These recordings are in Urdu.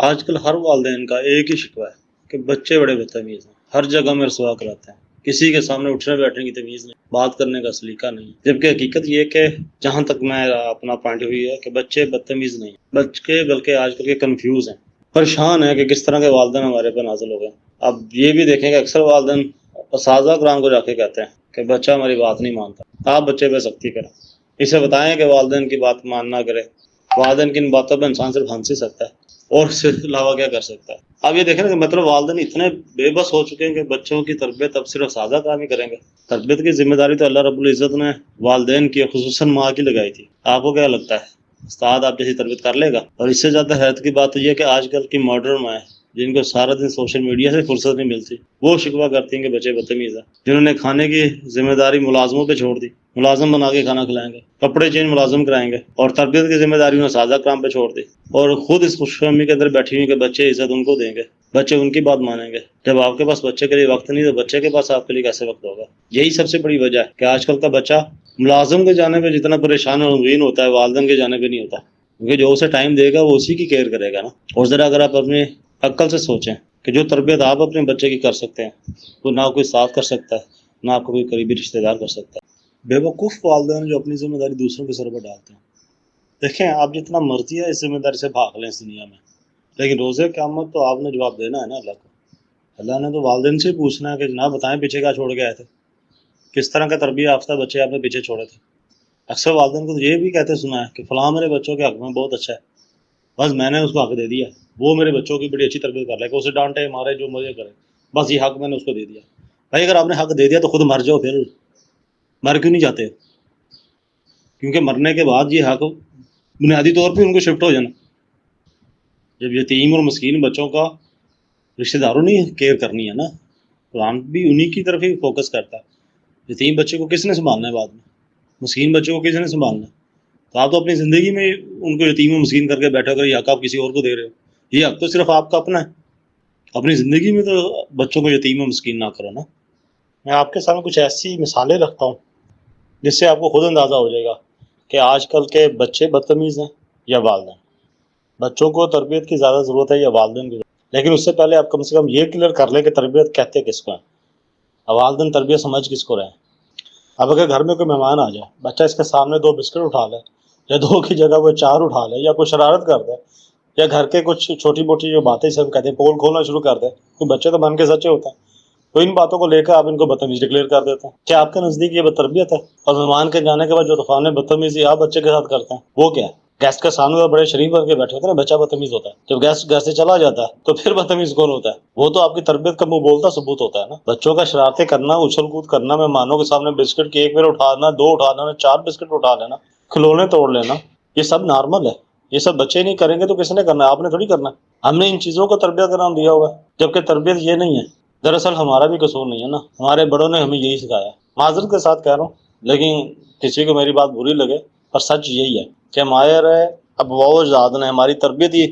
آج کل ہر والدین کا ایک ہی شکوہ ہے کہ بچے بڑے بدتمیز ہیں، ہر جگہ میں رسوا کراتے ہیں، کسی کے سامنے اٹھنے بیٹھنے کی تمیز نہیں، بات کرنے کا سلیقہ نہیں، جبکہ حقیقت یہ کہ جہاں تک میں اپنا پوائنٹ ہوئی ہے کہ بچے بدتمیز نہیں بچے بلکہ آج کل کے کنفیوز ہیں، پریشان ہیں کہ کس طرح کے والدین ہمارے پہ نازل ہو گئے۔ اب یہ بھی دیکھیں کہ اکثر والدین اساتذہ کرام کو جا کے کہتے ہیں کہ بچہ ہماری بات نہیں مانتا، آپ بچے پہ سختی کریں، اسے بتائیں کہ والدین کی بات مان نہ کرے، والدین کی ان باتوں پہ انسان صرف ہنس ہی سکتا ہے اور اس سے علاوہ کیا کر سکتا ہے۔ اب یہ دیکھیں نا کہ مطلب والدین اتنے بے بس ہو چکے ہیں کہ بچوں کی تربیت اب صرف اساتذہ کام ہی کریں گے۔ تربیت کی ذمہ داری تو اللہ رب العزت نے والدین کی خصوصاً ماں کی لگائی تھی۔ آپ کو کیا لگتا ہے استاد آپ جیسی تربیت کر لے گا؟ اور اس سے زیادہ حیرت کی بات تو یہ ہے کہ آج کل کی ماڈرن مائیں جن کو سارا دن سوشل میڈیا سے فرصت نہیں ملتی، وہ شکوہ کرتی ہیں کہ بچے بدتمیز ہیں، جنہوں نے کھانے کی ذمہ داری ملازموں پہ چھوڑ دی، ملازم بنا کے کھانا کھلائیں گے، کپڑے چینج ملازم کرائیں گے، اور تربیت کی ذمہ داری انہیں اساتذہ کرام پہ چھوڑ دی، اور خود اس خوش فہمی کے اندر بیٹھی ہوئی کہ بچے عزت ان کو دیں گے، بچے ان کی بات مانیں گے۔ جب آپ کے پاس بچے کے لیے وقت نہیں تو بچے کے پاس آپ کے لیے کیسے وقت ہوگا؟ یہی سب سے بڑی وجہ ہے کہ آج کل کا بچہ ملازم کے جانے پہ جتنا پریشان اور غمگین ہوتا ہے، والدین کے جانے پہ نہیں ہوتا، کیونکہ جو اسے ٹائم دے گا وہ اسی کی کیئر کرے گا نا۔ اور ذرا اگر آپ اپنی عقل سے سوچیں کہ جو تربیت آپ اپنے بچے کی کر سکتے ہیں وہ نہ کوئی ساتھ کر سکتا ہے، نہ آپ کو کوئی قریبی رشتہ دار کر سکتا ہے۔ بے وقوف والدین جو اپنی ذمہ داری دوسروں کے سر پر ڈالتے ہیں، دیکھیں آپ جتنا مرضی ہے اس ذمہ داری سے بھاگ لیں اس دنیا میں، لیکن روزے قیامت تو آپ نے جواب دینا ہے نا اللہ کو۔ اللہ نے تو والدین سے پوچھنا ہے کہ جناب بتائیں پیچھے کیا چھوڑ کے آئے تھے، کس طرح کا تربیت یافتہ بچے آپ نے پیچھے چھوڑے تھے۔ اکثر والدین کو تو یہ بھی کہتے سنا ہے کہ فلاں میرے بچوں کے حق میں بہت اچھا ہے، بس میں نے اس کو حق دے دیا، وہ میرے بچوں کی بڑی اچھی تربیت کر لے کہ اسے ڈانٹے مارے جو مزے کرے، بس یہ حق میں نے اس کو دے دیا۔ بھائی اگر آپ نے حق دے دیا تو خود مر جاؤ، پھر مر کیوں نہیں جاتے؟ کیونکہ مرنے کے بعد یہ حق بنیادی طور پہ ان کو شفٹ ہو جانا۔ جب یتیم اور مسکین بچوں کا رشتہ داروں نے کیئر کرنی ہے نا، قرآن بھی انہی کی طرف ہی فوکس کرتا ہے۔ یتیم بچے کو کس نے سنبھالنا ہے بعد میں؟ مسکین بچوں کو کس نے سنبھالنا ہے؟ تو آپ تو اپنی زندگی میں ان کو یتیم و مسکین کر کے بیٹھے کر یہ حق آپ کسی اور کو دے رہے ہو، یہ حق تو صرف آپ کا اپنا ہے۔ اپنی زندگی میں تو بچوں کو یتیم و مسکین نہ کرو نا۔ میں آپ کے سامنے کچھ ایسی مثالیں رکھتا ہوں جس سے آپ کو خود اندازہ ہو جائے گا کہ آج کل کے بچے بدتمیز ہیں یا والدین۔ بچوں کو تربیت کی زیادہ ضرورت ہے یا والدین کی ضرورت ہے؟ لیکن اس سے پہلے آپ کم سے کم یہ کلیئر کر لیں کہ تربیت کہتے کس کو ہیں، والدین تربیت سمجھ کس کو رہے ہیں۔ اب اگر گھر میں کوئی مہمان آ جائے، بچہ اس کے سامنے 2 بسکٹ اٹھا لے یا 2 کی جگہ وہ 4 اٹھا لے، یا کوئی شرارت کر دے، یا گھر کے کچھ چھوٹی موٹی جو باتیں سب کہتے ہیں پول کھولنا شروع کر دے، تو بچے تو من کے سچے ہوتے ہیں، تو ان باتوں کو لے کر آپ ان کو بدتمیز ڈکلیئر کر دیتے ہیں۔ کیا آپ کے نزدیک یہ بدتربیت ہے؟ اور مہمان کے جانے کے بعد جو طوفان بدتمیزی آپ بچے کے ساتھ کرتے ہیں وہ کیا ہے؟ گیسٹ کے سامنے بڑے شریف بن کے بیٹھے ہوتے ہیں نا، بچہ بدتمیز ہوتا ہے، جب گیسٹ گھر سے چلا جاتا ہے تو پھر بدتمیز کون ہوتا ہے؟ وہ تو آپ کی تربیت کا منہ بولتا ثبوت ہوتا ہے نا۔ بچوں کا شرارتیں کرنا، اچھل کود کرنا، مہمانوں کے سامنے بسکٹ کی ایک بار اٹھانا، 2 اٹھانا، 4 بسکٹ اٹھا لینا، کھلونے توڑ لینا، یہ سب نارمل ہے۔ یہ سب بچے نہیں کریں گے تو کس نے کرنا ہے؟ آپ نے تھوڑی کرنا ہے۔ ہم نے ان چیزوں کو تربیت کا نام دیا ہوا ہے، جبکہ تربیت یہ نہیں ہے۔ دراصل ہمارا بھی قصور نہیں ہے نا، ہمارے بڑوں نے ہمیں یہی سکھایا۔ معذرت کے ساتھ کہہ رہا ہوں، لیکن کسی کو میری بات بری لگے، پر سچ یہی ہے کہ ہمارے ابا و اجداد نے ہماری تربیت ہی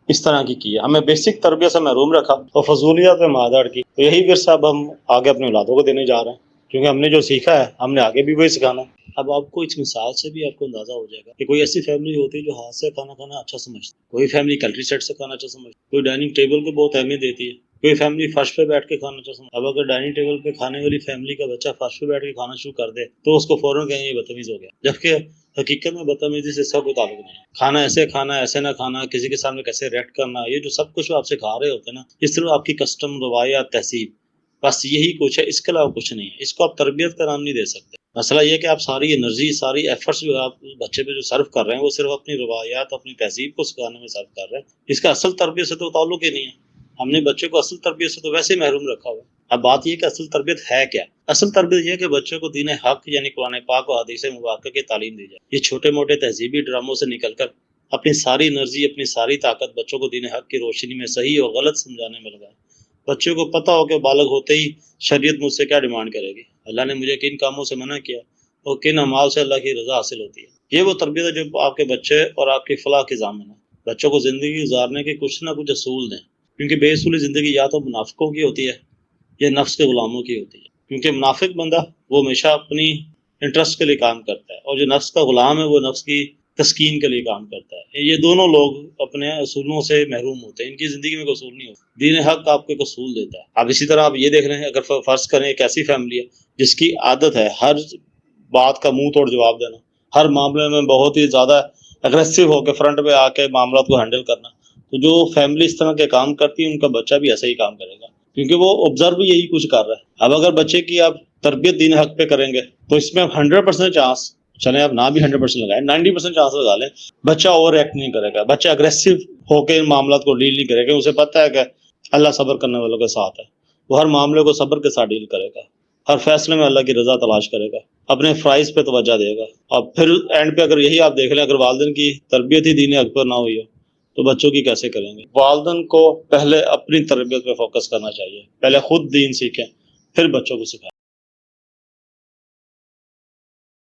اس طرح کی ہے، ہمیں بیسک تربیت سے محروم رکھا اور فضولیات میں مادر کی۔ تو یہی ورثہ اب ہم آگے اپنے اولادوں کو دینے جا رہے ہیں، کیونکہ ہم نے جو سیکھا ہے ہم نے آگے بھی وہی سکھانا ہے۔ اب آپ کو اس مثال سے بھی آپ کو اندازہ ہو جائے گا کہ کوئی ایسی فیملی ہوتی ہے جو ہاتھ سے کھانا کھانا اچھا سمجھتی ہے، کوئی فیملی کلٹری سیٹ سے کھانا اچھا سمجھتی ہے، کوئی ڈائننگ ٹیبل کو بہت اہمیت دیتی ہے، کوئی فیملی فرش پہ بیٹھ کے کھانا اچھا سمجھتی ہے۔ اب اگر ڈائننگ ٹیبل پہ کھانے والی فیملی کا بچہ فرش پہ بیٹھ کے کھانا شروع کر دے تو اس کو فوراً کہیں یہ بدتمیز ہو گیا، جبکہ حقیقت میں بدتمیزی سے اس کا کوئی تعلق نہیں ہے۔ کھانا ایسے کھانا، ایسے نہ کھانا، کسی کے سامنے کیسے ریئیکٹ کرنا، یہ جو سب کچھ آپ سکھا رہے ہوتے ہیں نا، اس طرح آپ کی کسٹم، روایات، تہذیب، بس یہی کچھ ہے، اس کے علاوہ کچھ نہیں ہے۔ اس کو آپ تربیت کا نام نہیں دے سکتے۔ مسئلہ یہ کہ آپ ساری انرجی، ساری ایفرٹس جو آپ بچے پہ جو صرف کر رہے ہیں وہ صرف اپنی روایات، اپنی تہذیب کو سکھانے میں صرف کر رہے ہیں، اس کا اصل تربیت سے تو تعلق ہی نہیں ہے۔ ہم نے بچے کو اصل تربیت سے تو ویسے ہی محروم رکھا ہوا ہے۔ اب بات یہ کہ اصل تربیت ہے کیا؟ اصل تربیت یہ ہے کہ بچے کو دین حق یعنی قرآن پاک و حدیث مبارکہ کی تعلیم دی جائے۔ یہ چھوٹے موٹے تہذیبی ڈراموں سے نکل کر اپنی ساری انرجی، اپنی ساری طاقت بچوں کو دین حق کی روشنی میں صحیح اور غلط سمجھانے میں لگائے۔ بچوں کو پتہ ہو کہ بالغ ہوتے ہی شریعت مجھ سے کیا ڈیمانڈ کرے گی، اللہ نے مجھے کن کاموں سے منع کیا اور کن اعمال سے اللہ کی رضا حاصل ہوتی ہے۔ یہ وہ تربیت ہے جو آپ کے بچے اور آپ کی فلاح کے ضامن ہے۔ بچوں کو زندگی گزارنے کے کچھ نہ کچھ اصول دیں، کیونکہ بے اصولی زندگی یا تو منافقوں کی ہوتی ہے یا نفس کے غلاموں کی ہوتی ہے۔ کیونکہ منافق بندہ وہ ہمیشہ اپنی انٹرسٹ کے لیے کام کرتا ہے، اور جو نفس کا غلام ہے وہ نفس کی تسکین کے لیے کام کرتا ہے. یہ دونوں لوگ اپنے اصولوں سے محروم ہوتے ہیں، ان کی زندگی میں کوئی اصول نہیں ہوتا. دین حق آپ کو ایک اصول دیتا ہے. آپ اسی طرح آپ یہ دیکھ رہے ہیں، اگر فرض کریں ایک ایسی فیملی ہے جس کی عادت ہے ہر بات کا منہ توڑ جواب دینا، ہر معاملے میں بہت ہی زیادہ اگریسو ہو کے فرنٹ پہ آ کے معاملات کو ہینڈل کرنا، تو جو فیملی اس طرح کے کام کرتی ہے ان کا بچہ بھی ایسا ہی کام کرے گا، کیونکہ وہ آبزرو بھی یہی کچھ کر رہا ہے. اب اگر بچے کی آپ تربیت دین حق پہ کریں گے تو اس میں 100% چانس، چلیں آپ نہ بھی 100% لگائیں، 90% چانس لگا لیں، بچہ اوور ایکٹ نہیں کرے گا، بچہ اگریسو ہو کے ان معاملات کو ڈیل نہیں کرے گا. اسے پتہ ہے کہ اللہ صبر کرنے والوں کے ساتھ ہے، وہ ہر معاملے کو صبر کے ساتھ ڈیل کرے گا، ہر فیصلے میں اللہ کی رضا تلاش کرے گا، اپنے فرائض پہ توجہ دے گا. اور پھر اینڈ پہ اگر یہی آپ دیکھ لیں، اگر والدین کی تربیت ہی دین حق پر نہ ہوئی ہو تو بچوں کی کیسے کریں گے؟ والدین کو پہلے اپنی تربیت پہ فوکس کرنا چاہیے، پہلے خود دین سیکھیں، پھر بچوں کو سکھائیں.